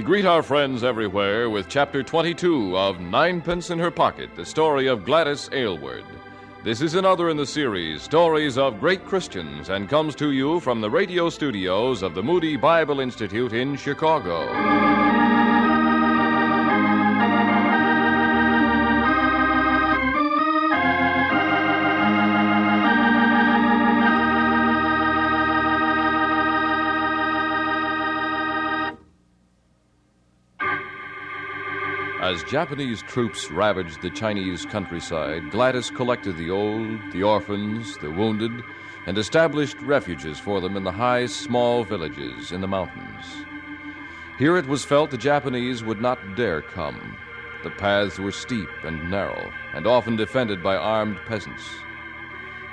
greet our friends everywhere with Chapter 22 of Ninepence in Her Pocket, the story of Gladys Aylward. This is another in the series, Stories of Great Christians, and comes to you from the radio studios of the Moody Bible Institute in Chicago. As Japanese troops ravaged the Chinese countryside, Gladys collected the old, the orphans, the wounded, and established refuges for them in the high, small villages in the mountains. Here it was felt the Japanese would not dare come. The paths were steep and narrow, and often defended by armed peasants.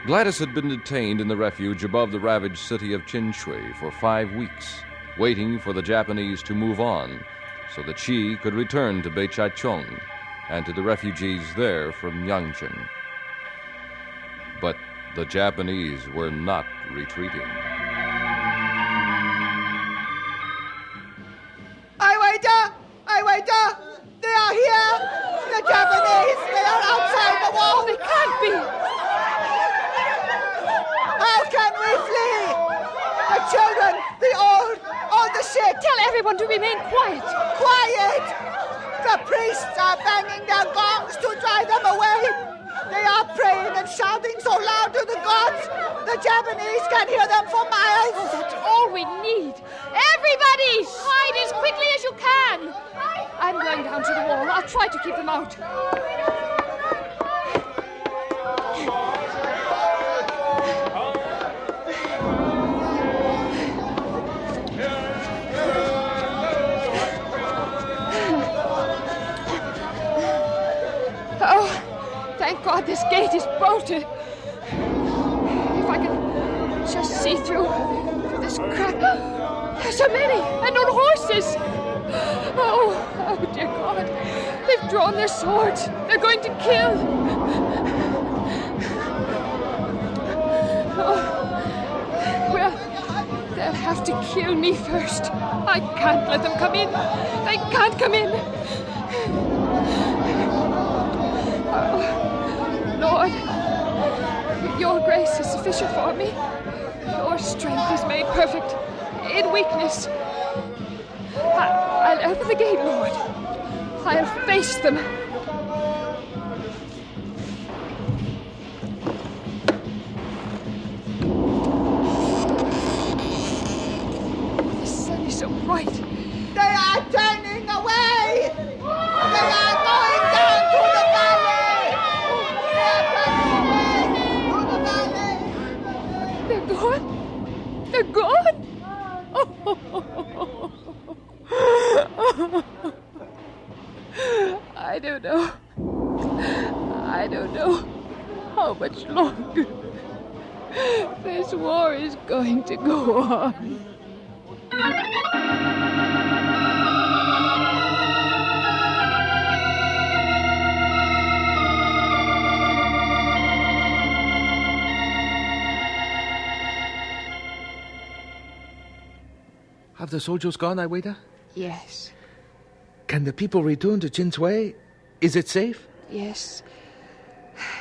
Gladys had been detained in the refuge above the ravaged city of Chinshui for 5 weeks, waiting for the Japanese to move on, so that she could return to Beichaichong and to the refugees there from Yangcheng. But the Japanese were not retreating. Aylward! They are here! The Japanese! They are outside the wall! They can't be! How can we flee? The children, the old, all the sick! Tell everyone to remain quiet! Quiet! The priests are banging their gongs to drive them away. They are praying and shouting so loud to the gods, the Japanese can hear them for miles. Oh, that's all we need. Everybody, hide as quickly as you can. I'm going down to the wall. I'll try to keep them out. Thank God this gate is bolted. If I could just see through this crack. There's so many, and on horses. Oh, dear God. They've drawn their swords. They're going to kill. Oh, well, they'll have to kill me first. I can't let them come in. They can't come in. Lord, your grace is sufficient for me. Your strength is made perfect in weakness. I'll open the gate, Lord. I'll face them. The sun is so bright. They are turning away! They are going down to the valley! They're gone? They're gone? I don't know how much longer this war is going to go on. Have the soldiers gone, Aylward? Yes. Can the people return to Chinshui? Is it safe? Yes.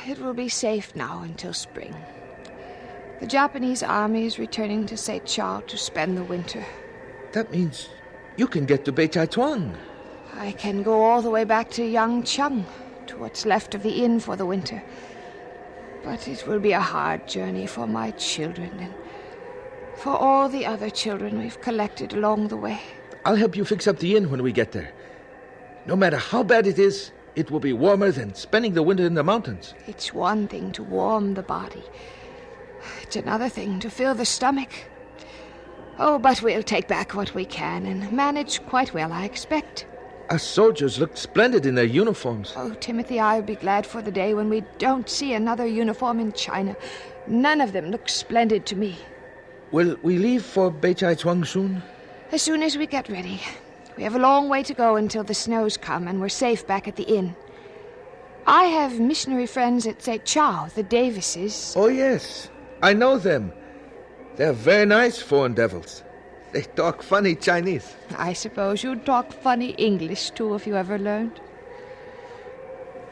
It will be safe now until spring. The Japanese army is returning to Seichao to spend the winter. That means you can get to Beichaichong. I can go all the way back to Yangcheng, to what's left of the inn for the winter. But it will be a hard journey for my children and for all the other children we've collected along the way. I'll help you fix up the inn when we get there. No matter how bad it is, it will be warmer than spending the winter in the mountains. It's one thing to warm the body. It's another thing to fill the stomach. Oh, but we'll take back what we can and manage quite well, I expect. Our soldiers look splendid in their uniforms. Oh, Timothy, I'll be glad for the day when we don't see another uniform in China. None of them look splendid to me. Will we leave for Beichaichong soon? As soon as we get ready. We have a long way to go until the snows come and we're safe back at the inn. I have missionary friends at Seichao, the Davises. Oh, yes. I know them. They're very nice foreign devils. They talk funny Chinese. I suppose you'd talk funny English, too, if you ever learned.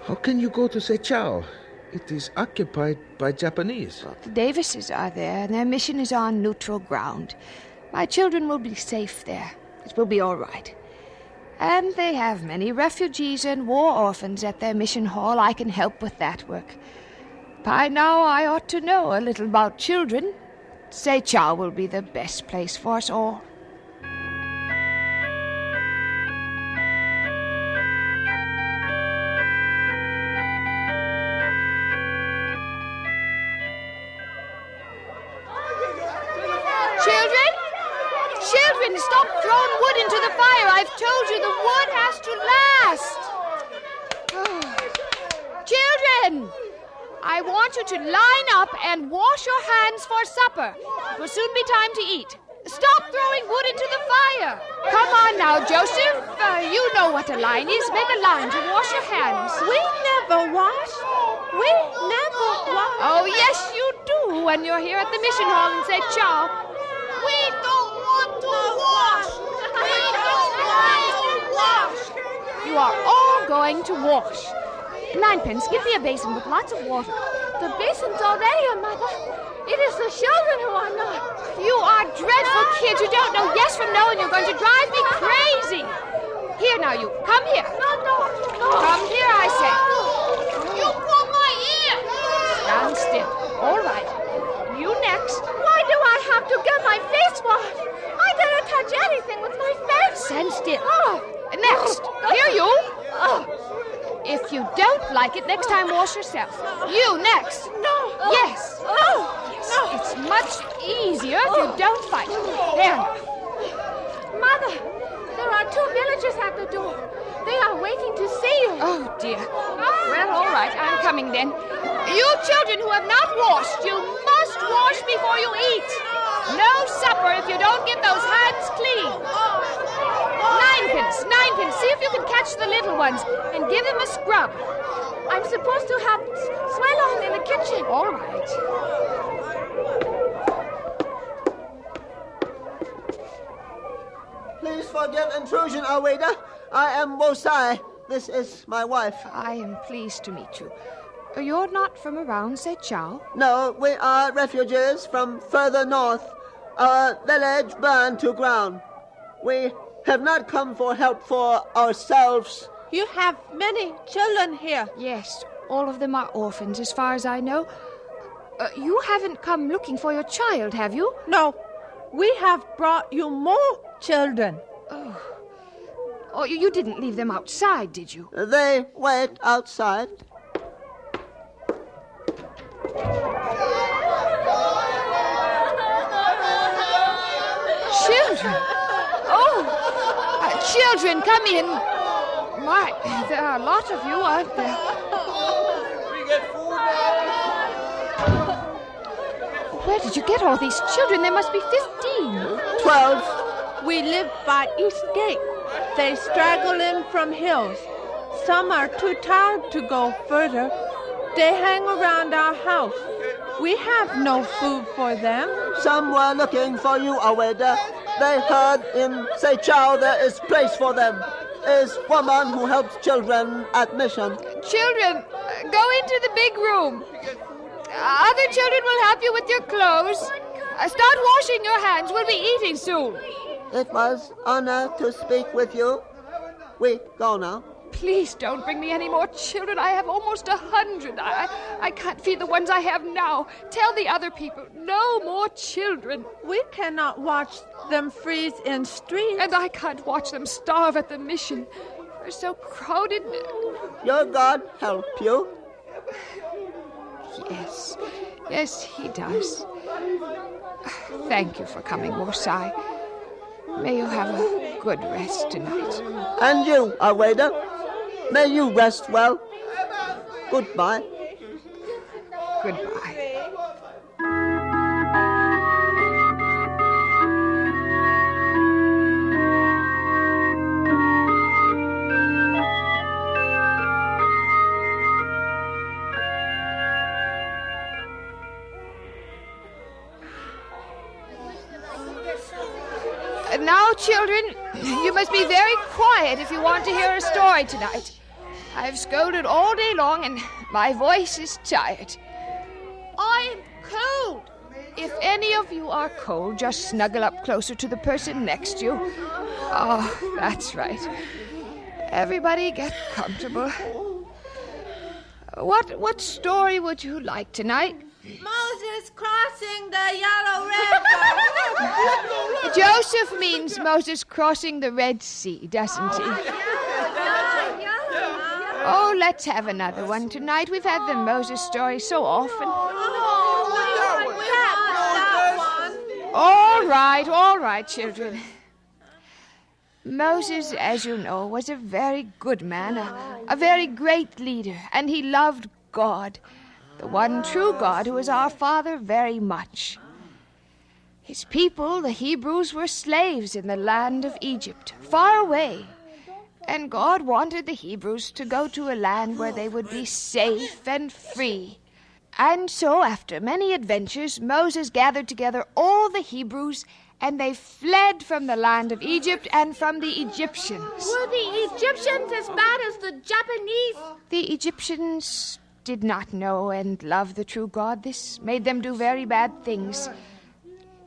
How can you go to Sechao? It is occupied by Japanese. Well, the Davises are there, and their mission is on neutral ground. My children will be safe there. It will be all right. And they have many refugees and war orphans at their mission hall. I can help with that work. By now, I ought to know a little about children. Sechao will be the best place for us all. Children, stop throwing wood into the fire. I've told you the wood has to last. Children, I want you to line up and wash your hands for supper. It will soon be time to eat. Stop throwing wood into the fire. Come on now, Joseph. You know what a line is. Make a line to wash your hands. We never wash. We never wash. Oh, yes, you do when you're here at the mission hall and say ciao. We don't want to wash! We don't want to wash! You are all going to wash. Ninepence, give me a basin with lots of water. The basin's already here, Mother. It is the children who are not. You are dreadful kids. You don't know yes from no, and you're going to drive me crazy. Here now, you. Come here. No. Come here, I say. You pull my ear! Stand still. All right. You next. Why do I have to get my face washed? I didn't touch anything with my face. Stand still. Next. Here, you. If you don't like it, next time wash yourself. You next. No. Yes. Yes. It's much easier if you don't fight. There now. Mother, there are 2 villagers at the door. They are waiting to see you. Oh, dear. Well, all right. I'm coming then. You children who have not washed, you must wash before you eat. No supper if you don't get those hands clean. Ninepence, see if you can catch the little ones and give them a scrub. I'm supposed to have swell on in the kitchen. All right. Please forgive intrusion, our waiter. I am Wosai. This is my wife. I am pleased to meet you. You're not from around Sechao? No, we are refugees from further north. Our village burned to ground. We have not come for help for ourselves. You have many children here. Yes, all of them are orphans, as far as I know. You haven't come looking for your child, have you? No, we have brought you more children. Oh, you didn't leave them outside, did you? They wait outside. Children! Oh! Children, come in. My, there are a lot of you, aren't there? Where did you get all these children? There must be 15. 12. We live by East Gate. They straggle in from hills. Some are too tired to go further. They hang around our house. We have no food for them. Some were looking for you, Aweda. They heard in Sechao there is place for them. Is woman who helps children at mission. Children, go into the big room. Other children will help you with your clothes. Start washing your hands. We'll be eating soon. It was honor to speak with you. We go now. Please don't bring me any more children. I have almost 100. I can't feed the ones I have now. Tell the other people, no more children. We cannot watch them freeze in streets. And I can't watch them starve at the mission. We're so crowded. Your God help you. Yes, he does. Thank you for coming, Wosai. May you have a good rest tonight. And you, Aweda, may you rest well. Goodbye. Goodbye. Now, children, you must be very quiet if you want to hear a story tonight. I've scolded all day long and my voice is tired. I'm cold. If any of you are cold, just snuggle up closer to the person next to you. Oh, that's right. Everybody get comfortable. What story would you like tonight? Moses crossing the Yellow River. Joseph means Moses crossing the Red Sea, doesn't he? Oh, let's have another one tonight. We've had the Moses story so often. All right, children. Moses, as you know, was a very good man, a very great leader, and he loved God, the one true God who is our Father, very much. His people, the Hebrews, were slaves in the land of Egypt, far away, and God wanted the Hebrews to go to a land where they would be safe and free. And so, after many adventures, Moses gathered together all the Hebrews, and they fled from the land of Egypt and from the Egyptians. Were the Egyptians as bad as the Japanese? The Egyptians did not know and love the true God. This made them do very bad things.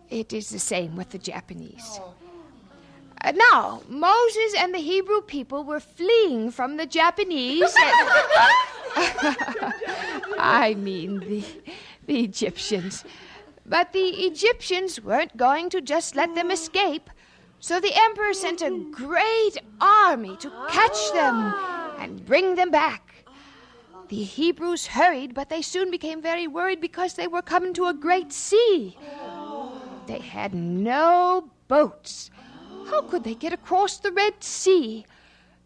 It is the same with the Japanese. Now, Moses and the Hebrew people were fleeing from the Japanese. I mean the Egyptians. But the Egyptians weren't going to just let them escape. So the emperor sent a great army to catch them and bring them back. The Hebrews hurried, but they soon became very worried because they were coming to a great sea. They had no boats. How could they get across the Red Sea?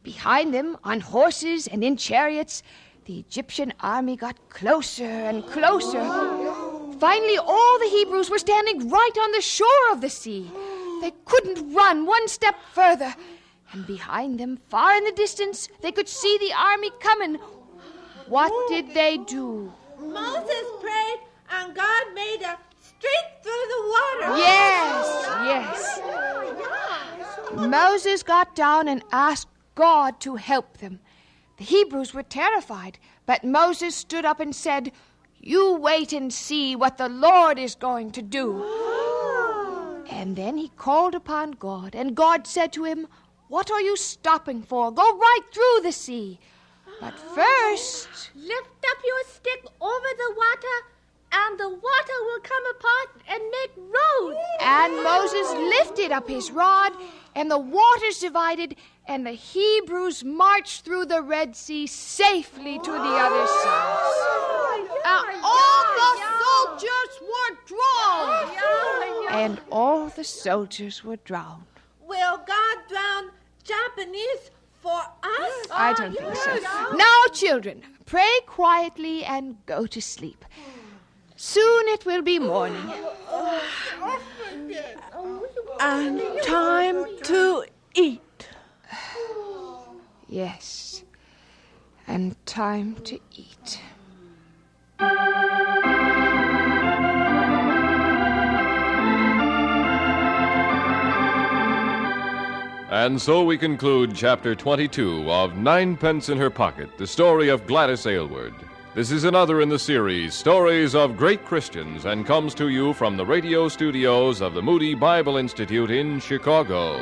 Behind them, on horses and in chariots, the Egyptian army got closer and closer. Finally, all the Hebrews were standing right on the shore of the sea. They couldn't run one step further. And behind them, far in the distance, they could see the army coming. What did they do? Moses prayed, and God made a street through the water. Yes. Moses got down and asked God to help them. The Hebrews were terrified, but Moses stood up and said, "You wait and see what the Lord is going to do." And then he called upon God, and God said to him, "What are you stopping for? Go right through the sea. But first, lift up your stick over the water, and the water will come apart and make roads." And Moses lifted up his rod, and the waters divided, and the Hebrews marched through the Red Sea safely to the other side. All the soldiers were drowned. And all the soldiers were drowned. Will God drown Japanese for us? I don't think so. Now, children, pray quietly and go to sleep. Soon it will be morning. And time to eat. Yes, and time to eat. And so we conclude Chapter 22 of Ninepence in Her Pocket, the story of Gladys Aylward. This is another in the series, Stories of Great Christians, and comes to you from the radio studios of the Moody Bible Institute in Chicago.